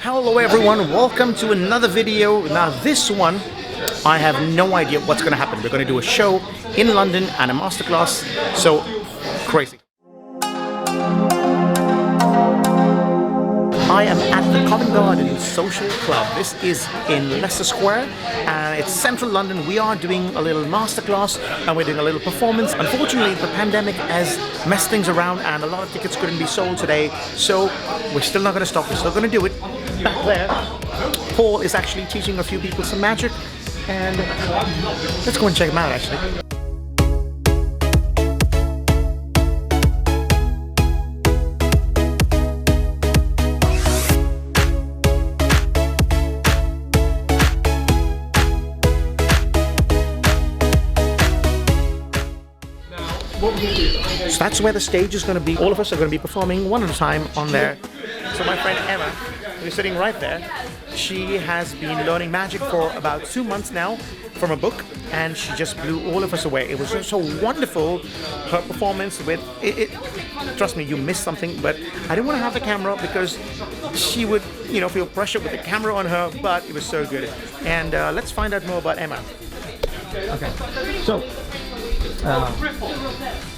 Hello everyone, welcome to another video. Now this one, I have no idea what's going to happen. We're going to do a show in London and a masterclass, so crazy. I am at the Covent Garden Social Club. This is in Leicester Square and it's central London. We are doing a little masterclass and we're doing a little performance. Unfortunately, the pandemic has messed things around and a lot of tickets couldn't be sold today. So we're still not going to stop. We're still going to do it. Back there, Paul is actually teaching a few people some magic and let's go and check him out actually. So that's where the stage is going to be. All of us are going to be performing one at a time on there. So my friend Emma, who's sitting right there, she has been learning magic for about 2 months now from a book, and she just blew all of us away. It was just so wonderful, her performance with it. Trust me, you missed something, but I didn't want to have the camera because she would, you know, feel pressure with the camera on her, but it was so good. And let's find out more about Emma. Okay,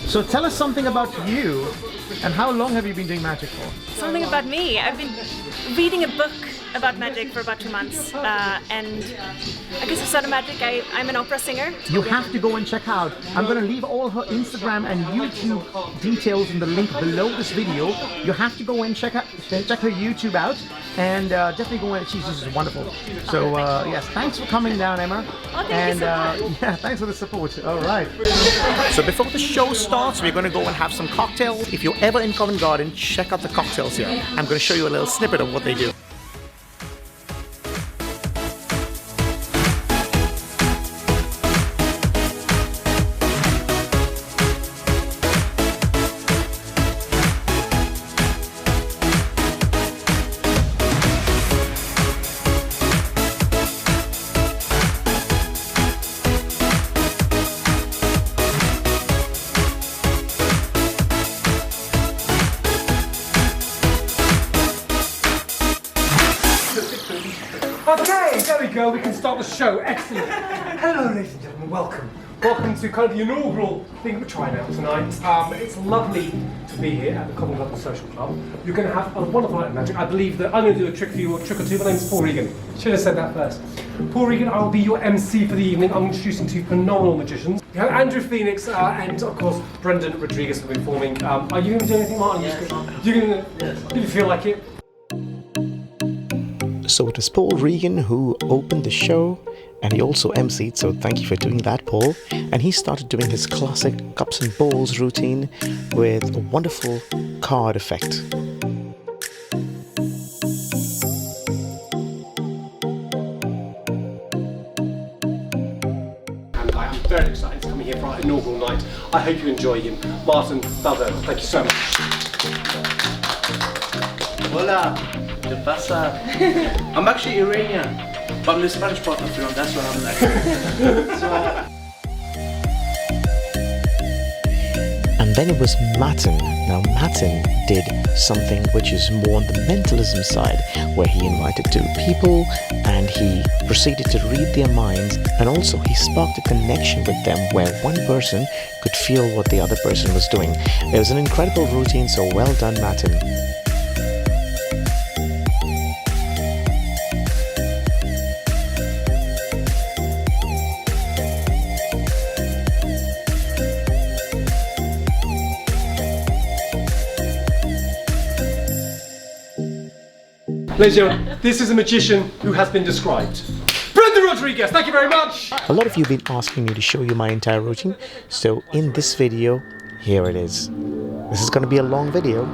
so tell us something about you and how long have you been doing magic for? Something about me. I've been reading a book about magic for about 2 months and I guess I started magic. I'm an opera singer. You have to go and check out. I'm going to leave all her Instagram and YouTube details in the link below this video. You have to go and check her YouTube out and definitely go and she's just wonderful. So yes, thanks for coming down, Emma. Oh, thank you so much. Yeah, thanks for the support. All right. So before the show starts, we're going to go and have some cocktails. If you're ever in Covent Garden, check out the cocktails here. I'm going to show you a little snippet of what they do. Okay, there we go, we can start the show. Excellent. Hello, ladies and gentlemen, welcome. Welcome to kind of the inaugural thing we're trying out tonight. It's lovely to be here at the Covent Garden Social Club. You're going to have a wonderful night of magic. I believe that I'm going to do a trick for you, or a trick or two. My name's Paul Regan. Should have said that first. Paul Regan, I'll be your MC for the evening. I'm introducing two phenomenal magicians. You have Andrew Phoenix and, of course, Brendan Rodrigues will be performing. Are you going to do anything, Martin? Yes. You're going to, yes. Do you feel like it? So it was Paul Regan who opened the show and he also emceed, so thank you for doing that, Paul. And he started doing his classic cups and bowls routine with a wonderful card effect. And I am very excited to come here for our inaugural night. I hope you enjoy him. Martin, Baldwin, thank you so much. Hola, ¿qué pasa? I'm actually Iranian, but I'm the Spanish part of film, that's what I'm like. And then it was Matin. Now Matin did something which is more on the mentalism side, where he invited two people and he proceeded to read their minds, and also he sparked a connection with them where one person could feel what the other person was doing. It was an incredible routine, so well done, Matin. Ladies and gentlemen, this is a magician who has been described. Brendan Rodrigues, thank you very much! A lot of you have been asking me to show you my entire routine, so in this video, here it is. This is going to be a long video.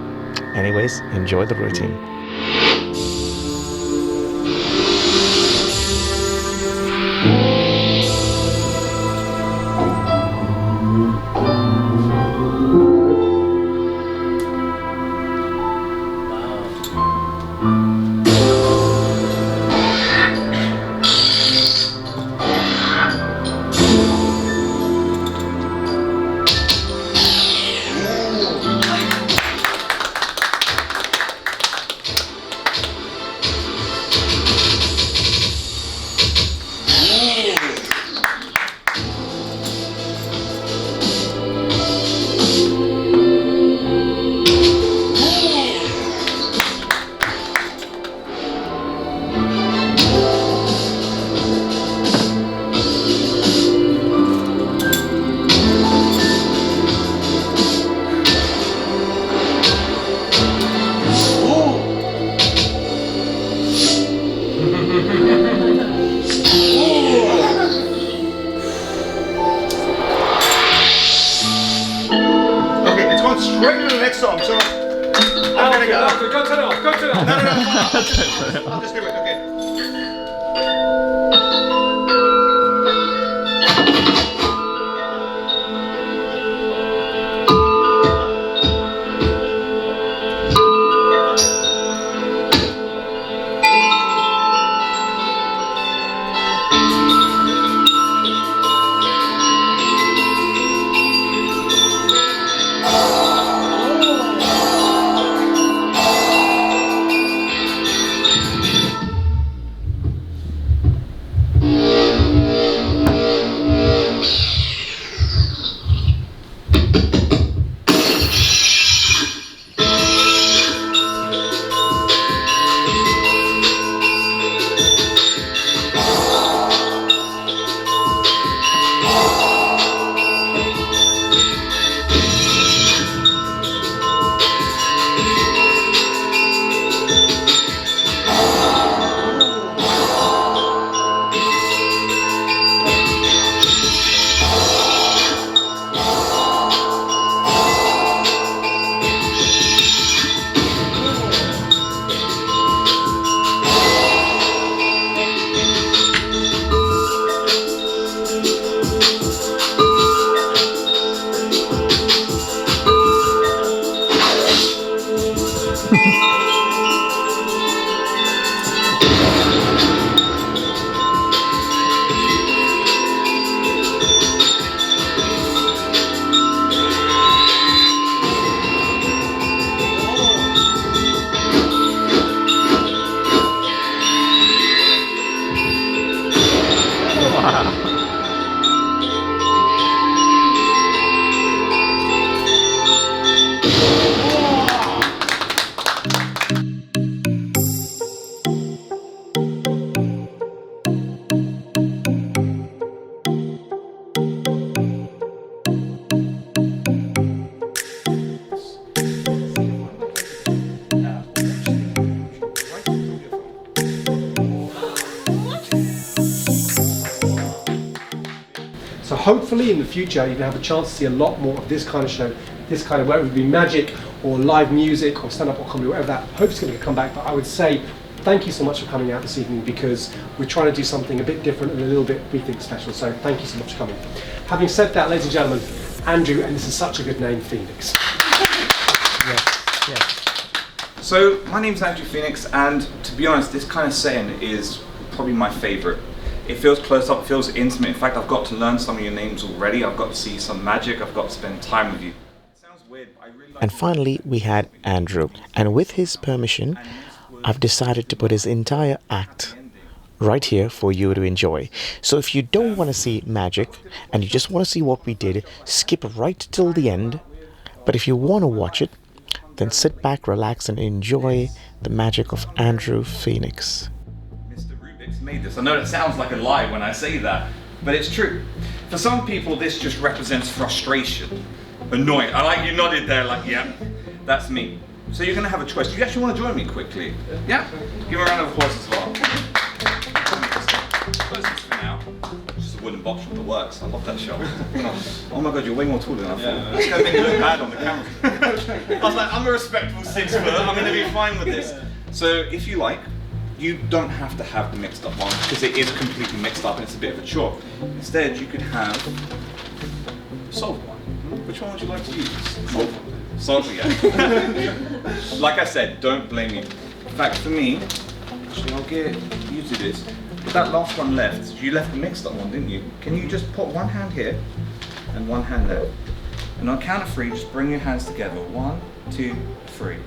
Anyways, enjoy the routine. I'll just do it, okay. So hopefully in the future you can have a chance to see a lot more of this kind of show, this kind of, whether it be magic or live music or stand-up or comedy, whatever that. I hope it's going to come back, but I would say thank you so much for coming out this evening, because we're trying to do something a bit different and a little bit, we think, special. So thank you so much for coming. Having said that, ladies and gentlemen, Andrew, and this is such a good name, Phoenix. So my name's Andrew Phoenix, and to be honest, this kind of setting is probably my favourite. It feels close up, it feels intimate. In fact, I've got to learn some of your names already. I've got to see some magic. I've got to spend time with you. It sounds weird, but I really like. And finally, we had Andrew. And with his permission, I've decided to put his entire act right here for you to enjoy. So if you don't want to see magic and you just want to see what we did, skip right till the end. But if you want to watch it, then sit back, relax, and enjoy the magic of Andrew Phoenix. Mr. Rubik's made this. I know it sounds like a lie when I say that, but it's true. For some people, this just represents frustration, annoying. I like you nodded there, like, yeah, that's me. So you're going to have a choice. Do you actually want to join me quickly? Yeah? Give a round of applause as well. Close this for now. Just a wooden box from the works. I love that shot. Oh my god, you're way more tall than I thought. It's going to make you look bad on the camera. I was like, I'm a respectable 6 foot. I'm going to be fine with this. So if you like, you don't have to have the mixed up one, because it is completely mixed up and it's a bit of a chore. Instead, you could have solve one. Which one would you like to use? Solve, yeah. Like I said, don't blame me. In fact, for me, actually I'll get you to this. With that last one left, you left the mixed up one, didn't you? Can you just put one hand here and one hand there? And on count of 3, just bring your hands together. 1, 2, 3.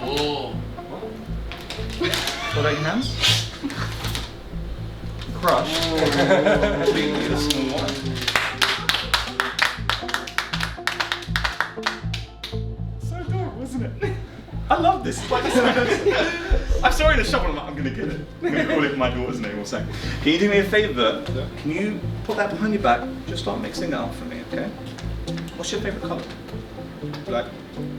Oh. Put out your hands. Crush. Completely the small one. So adorable, isn't it? I love this. It's like I saw it in a shop and I'm like, I'm gonna get it. I'm gonna call it my daughter's name or something. Can you do me a favour? Can you put that behind your back? Just start mixing it up for me, okay? What's your favourite colour? Black.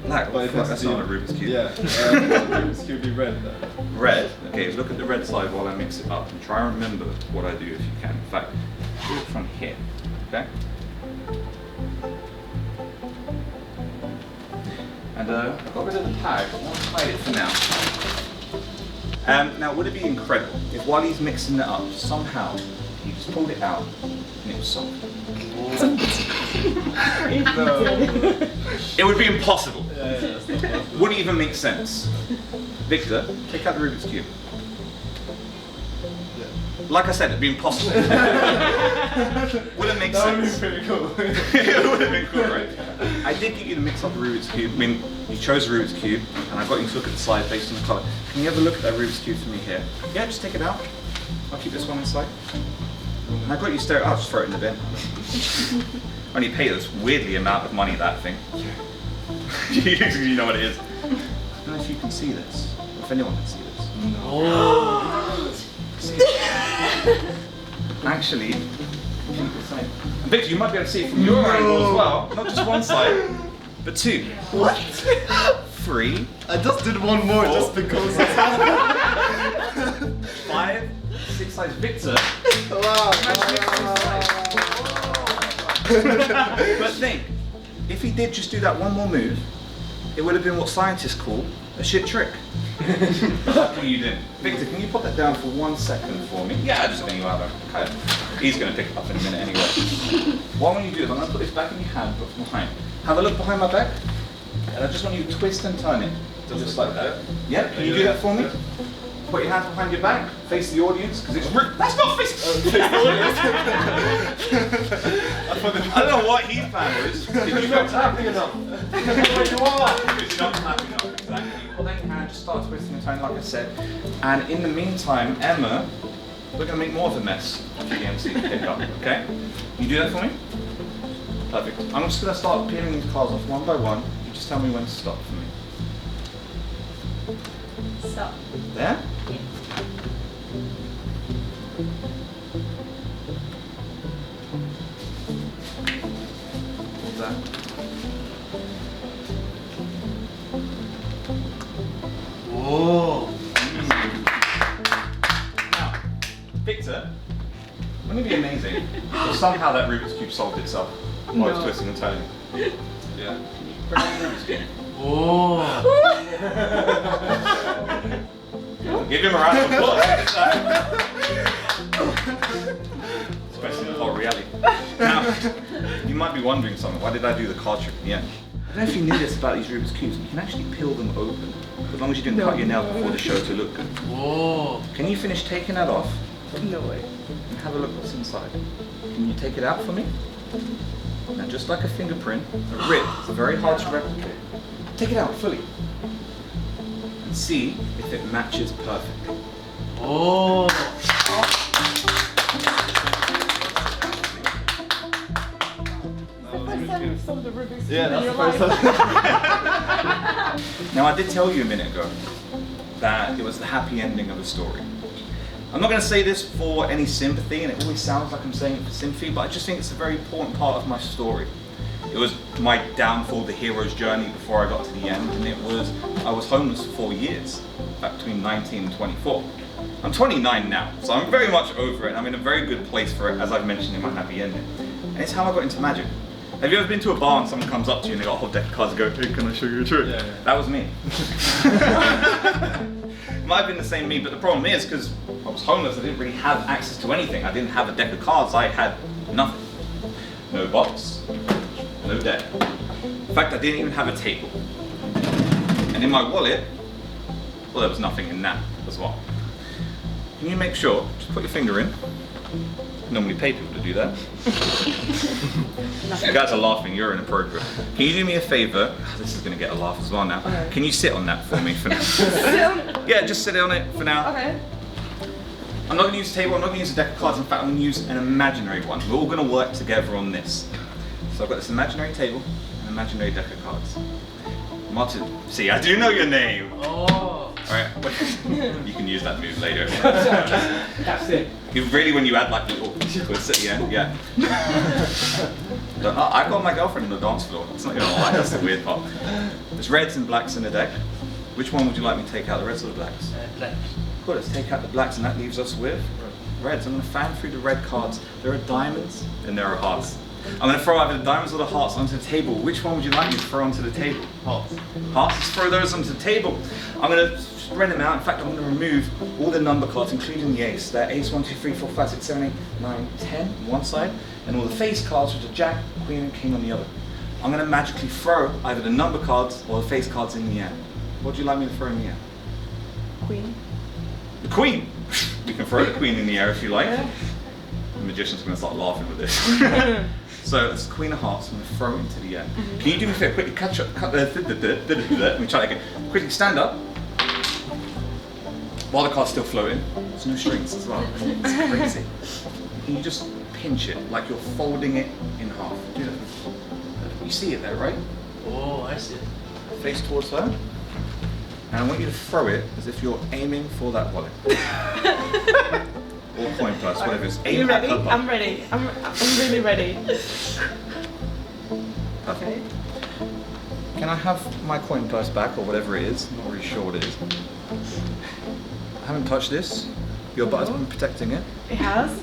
Black. But it has That's to be- not a Rubik's Cube. Yeah, Rubik's Cube be red though. Red. Okay, look at the red side while I mix it up and try and remember what I do if you can. In fact, do it from here. Okay? And I got rid of the tag. I want to hide it for now. Now, would it be incredible if while he's mixing it up, somehow he just pulled it out and it was solved? It would be impossible. Wouldn't even make sense. Victor, take out the Rubik's Cube. Like I said, it'd be impossible. Wouldn't make sense. That would be pretty cool. It would have been cool, right? I did get you to mix up the Rubik's Cube. I mean, you chose the Rubik's Cube, and I got you to look at the side based on the colour. Can you have a look at that Rubik's Cube for me here? Yeah, just take it out. I'll keep this one inside. And I got you to stare. I'll just throw it in the bin. Only pay this weirdly amount of money, that thing. You know what it is. I don't know if you can see this, or if anyone can see this. No. Actually, Victor, you might be able to see it from your angle as well. Not just one side, but two. What? Three. I just did one more just because. 5, 6 sides. Victor. Wow. But think, if he did just do that one more move, it would have been what scientists call a shit trick. Luckily you didn't. Victor, can you put that down for 1 second for me? Yeah, just letting you have a He's going to pick it up in a minute anyway. What I want you to do is I'm going to put this back in your hand, but from behind. Have a look behind my back, and I just want you to twist and turn it, just like that. Yeah, can you do that for me? Put your hands behind your back, face the audience, because it's that's not face the audience. I don't know what his plan was. You're not tapping enough. Because you're not tapping enough, exactly. Well, then you can just start twisting and turning, like I said. And in the meantime, Emma, we're going to make more of a mess of the MC pick up, okay? You do that for me? Perfect. I'm just going to start peeling these cards off one by one. You just tell me when to stop for me. Stop. There? What's that? Whoa. Now, Victor, wouldn't it be amazing if somehow that Rubik's Cube solved itself while it's twisting and turning? Yeah. Bring on the Rubik's Cube. Whoa. Give him a round of applause. Especially in the whole reality. Now, you might be wondering something. Why did I do the card trick in the end? I don't know if you knew this about these Rubik's Cubes. You can actually peel them open, as long as you didn't cut your nail before the show to look good. Whoa. Can you finish taking that off? No way. And have a look what's inside. Can you take it out for me? Now, just like a fingerprint, a rip, it's very hard to replicate. Take it out fully. And see if it matches perfectly. Oh. Yeah, that's the first time. Now, I did tell you a minute ago that it was the happy ending of a story. I'm not going to say this for any sympathy, and it always sounds like I'm saying it for sympathy, but I just think it's a very important part of my story. It was my downfall, the hero's journey before I got to the end, and I was homeless for 4 years, back between 19 and 24. I'm 29 now, so I'm very much over it. I'm in a very good place for it, as I've mentioned in my happy ending. And it's how I got into magic. Have you ever been to a bar and someone comes up to you and they got a whole deck of cards and go, hey, can I show you a trick? Yeah. That was me. It might have been the same me, but the problem is, because I was homeless, I didn't really have access to anything. I didn't have a deck of cards, I had nothing. No box, no deck. In fact, I didn't even have a table. And in my wallet, well, there was nothing in that as well. Can you make sure, just put your finger in. Normally pay people to do that. You guys are laughing, you're inappropriate. Can you do me a favour? Oh, this is going to get a laugh as well now. Okay. Can you sit on that for me for now? Yeah, just sit on it for now. Okay. I'm not going to use a table, I'm not going to use a deck of cards. In fact, I'm going to use an imaginary one. We're all going to work together on this. So I've got this imaginary table and an imaginary deck of cards. Martin, see, I do know your name. Oh. Alright, you can use that move later. That's it. Really, when you add like little twists at the end, yeah. I got my girlfriend on the dance floor. It's not gonna lie, that's the weird part. There's reds and blacks in the deck. Which one would you like me to take out, the reds or the blacks? Blacks. Cool, let's take out the blacks, and that leaves us with reds. I'm gonna fan through the red cards. There are diamonds and there are hearts. I'm going to throw either the diamonds or the hearts onto the table. Which one would you like me to throw onto the table? Hearts. Hearts? Let's throw those onto the table. I'm going to spread them out. In fact, I'm going to remove all the number cards, including the ace. They're ace 1, 2, 3, 4, 5, 6, 7, 8, 9, 10 on one side, and all the face cards, which are jack, queen, and king on the other. I'm going to magically throw either the number cards or the face cards in the air. What would you like me to throw in the air? Queen. The queen! We can throw the queen in the air if you like. The magician's going to start laughing with this. So it's Queen of Hearts. I'm going to throw it into the air. Can you do me a favor? Quickly catch up. Let me try that again. Quickly stand up. While the card's still floating. There's no strings as well. It's crazy. Can you just pinch it like you're folding it in half? Do that. You see it there, right? Oh, I see. Face towards her. And I want you to throw it as if you're aiming for that wallet. Or coin purse, whatever it is. Are you ready? I'm ready. I'm really ready. Okay. Can I have my coin purse back, or whatever it is? I'm not really sure what it is. I haven't touched this. Your butter's been protecting it. It has?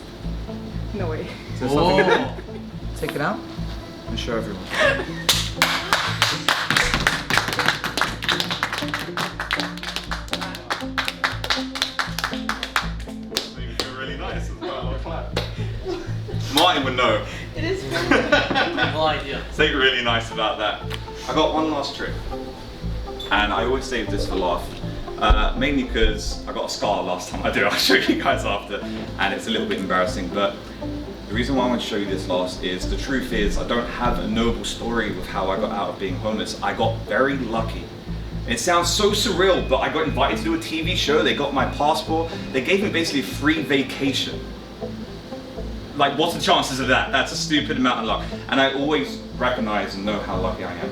No way. Is there something in there? Take it out and show everyone. Martin would know. It is fun. No idea. Something really nice about that. I got one last trick, and I always save this for last. Mainly because I got a scar last time I do. I'll show you guys after, and it's a little bit embarrassing. But the reason why I want to show you this last is the truth is I don't have a noble story with how I got out of being homeless. I got very lucky. It sounds so surreal, but I got invited to do a TV show. They got my passport. They gave me basically a free vacation. Like, what's the chances of that? That's a stupid amount of luck. And I always recognize and know how lucky I am.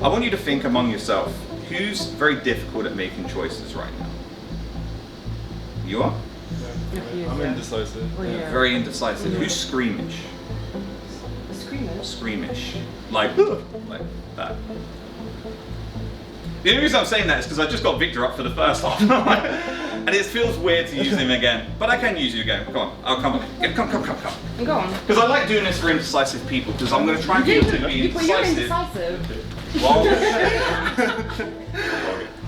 I want you to think among yourself, who's very difficult at making choices right now? You are? I'm indecisive. Very indecisive. Who's squeamish? Screamers? Squeamish. Like that. The only reason I'm saying that is because I just got Victor up for the first half. And it feels weird to use him again. But I can use you again. Come on. Oh, come on. Yeah, come. Go on. Because I like doing this for indecisive people, because I'm going to try and get you to be indecisive. Well,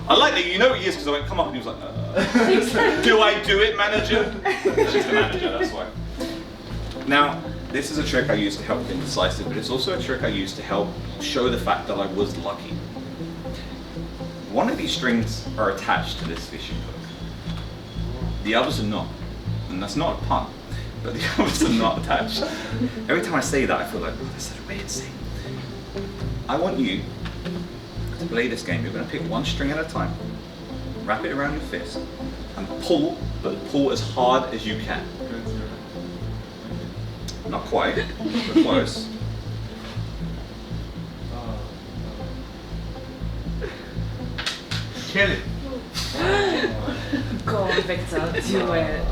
I like that, you know he is, because I went, come up, and he was like, do I do it, manager? She's the manager, that's why. Now, this is a trick I use to help indecisive, but it's also a trick I use to help show the fact that I was lucky. One of these strings are attached to this fishing hook. The others are not. And that's not a pun, but the others are not attached. Every time I say that, I feel like, oh, that's such a weird thing. I want you to play this game. You're going to pick one string at a time, wrap it around your fist, and pull, but pull as hard as you can. Not quite, but close. Kill it. Go on, Victor, do it.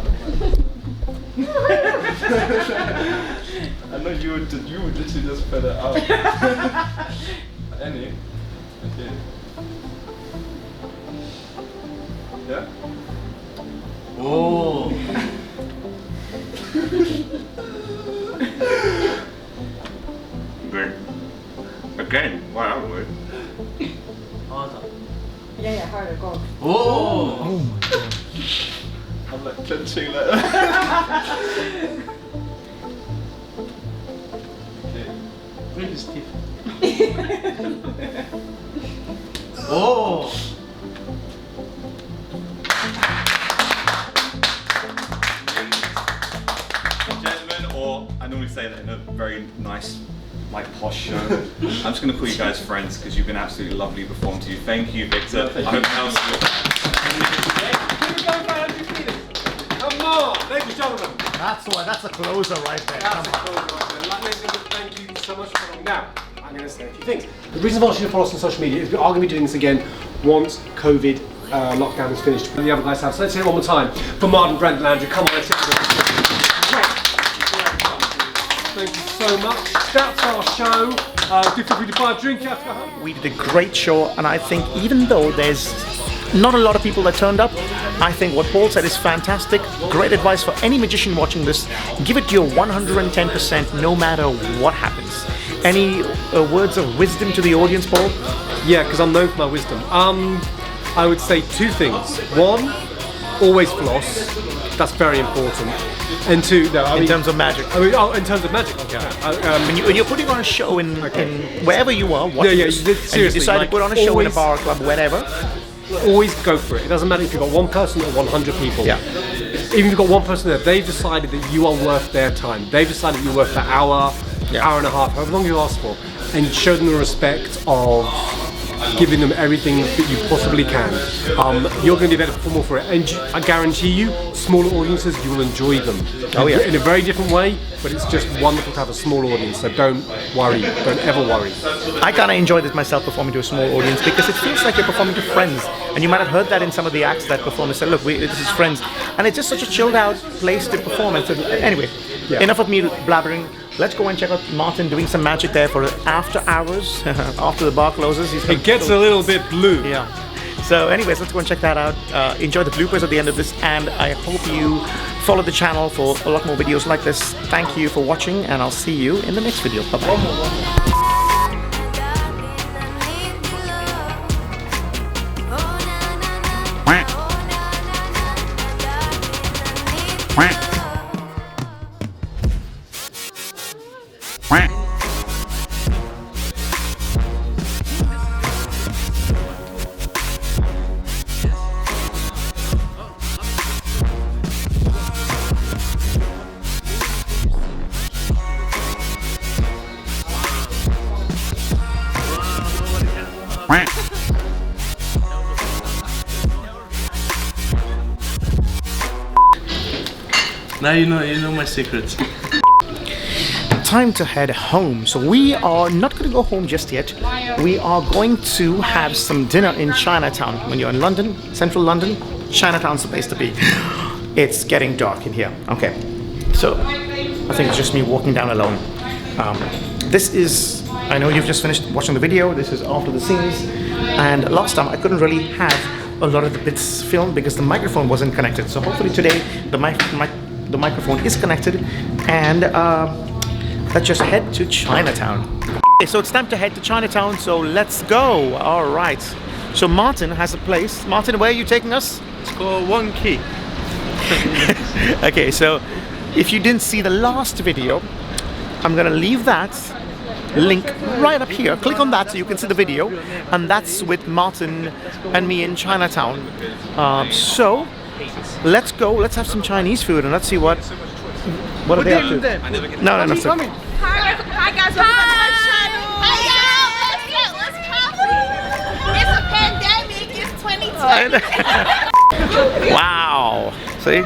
I know you would literally just put it out. Any? Okay. Yeah? Oh. Good. Again, wow, that was Harder. Yeah, harder, go. Oh. Oh my god. I'm like clenching like that. Okay. Break his teeth. Oh. Gentlemen, or I normally say that in a very nice, like posh show. I'm just going to call you guys friends because you've been absolutely lovely to perform to you. Thank you, Victor. I hope that was good. Come on, ladies and gentlemen. That's a closer right there. That's Come on. Ladies and gentlemen, thank you so much for coming. Now, I'm going to say a few things. The reason why you should follow us on social media is we are going to be doing this again once COVID lockdown is finished. And the other guys have. So let's say it one more time. For Martin, Brendan, and Andrew, come on, let's hit it. Thank you so much. That's our show. Do feel free to buy a drink after go home. We did a great show, and I think even though there's not a lot of people that turned up, I think what Paul said is fantastic. Great advice for any magician watching this. Give it your 110% no matter what happens. Any words of wisdom to the audience, Paul? Yeah, because I'm known for my wisdom. I would say two things. One, always floss. That's very important. And two, no, In terms of magic. I mean, in terms of magic, okay. When you're putting on a show in wherever you are, watching this, and you seriously, decide like, to put on a show in a always- bar, club, whatever. Always go for it. It doesn't matter if you've got one person or 100 people. Yeah. Even if you've got one person there, they've decided that you are worth their time. They've decided you're worth the hour, hour and a half, however long you ask for, and show them the respect of giving them everything that you possibly can. You're going to be a better performer for it, and I guarantee you, smaller audiences, you will enjoy them. Oh, yeah. In a very different way, but it's just wonderful to have a small audience. So don't worry, don't ever worry. I kind of enjoy this myself, performing to a small audience, because it feels like you're performing to friends. And you might have heard that in some of the acts that perform. They say, look, this is friends. And it's just such a chilled out place to perform. And so, anyway, enough of me blabbering. Let's go and check out Martin doing some magic there for after hours, after the bar closes. It gets a little bit blue. Yeah. So anyways, let's go and check that out. Enjoy the bloopers at the end of this, and I hope you follow the channel for a lot more videos like this. Thank you for watching, and I'll see you in the next video. Bye-bye. Now you know my secrets. Time to head home. So we are not going to go home just yet. We are going to have some dinner in Chinatown. When you're in London, central London, Chinatown's the place to be. It's getting dark in here. Okay, so I think it's just me walking down alone. This is, I know you've just finished watching the video. This is after the scenes. And last time I couldn't really have a lot of the bits filmed because the microphone wasn't connected. So hopefully today the microphone is connected, and let's just head to Chinatown. Okay, so it's time to head to Chinatown, so let's go. All right. So Martin has a place. Martin, where are you taking us? It's called One Key. Okay, so if you didn't see the last video, I'm gonna leave that link right up here. Click on that so you can see the video, and that's with Martin and me in Chinatown. So let's go. Let's have some Chinese food, and let's see what are they up to. No, sir. Hi guys, welcome back to my channel. Hey yo, let's go. It's a pandemic. It's 2020. Wow. See?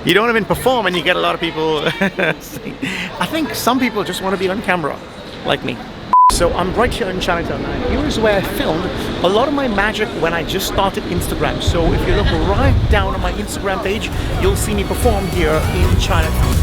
You don't even perform and you get a lot of people. I think some people just want to be on camera, like me. So I'm right here in Chinatown now. Here's where I filmed a lot of my magic when I just started Instagram. So if you look right down on my Instagram page, you'll see me perform here in Chinatown.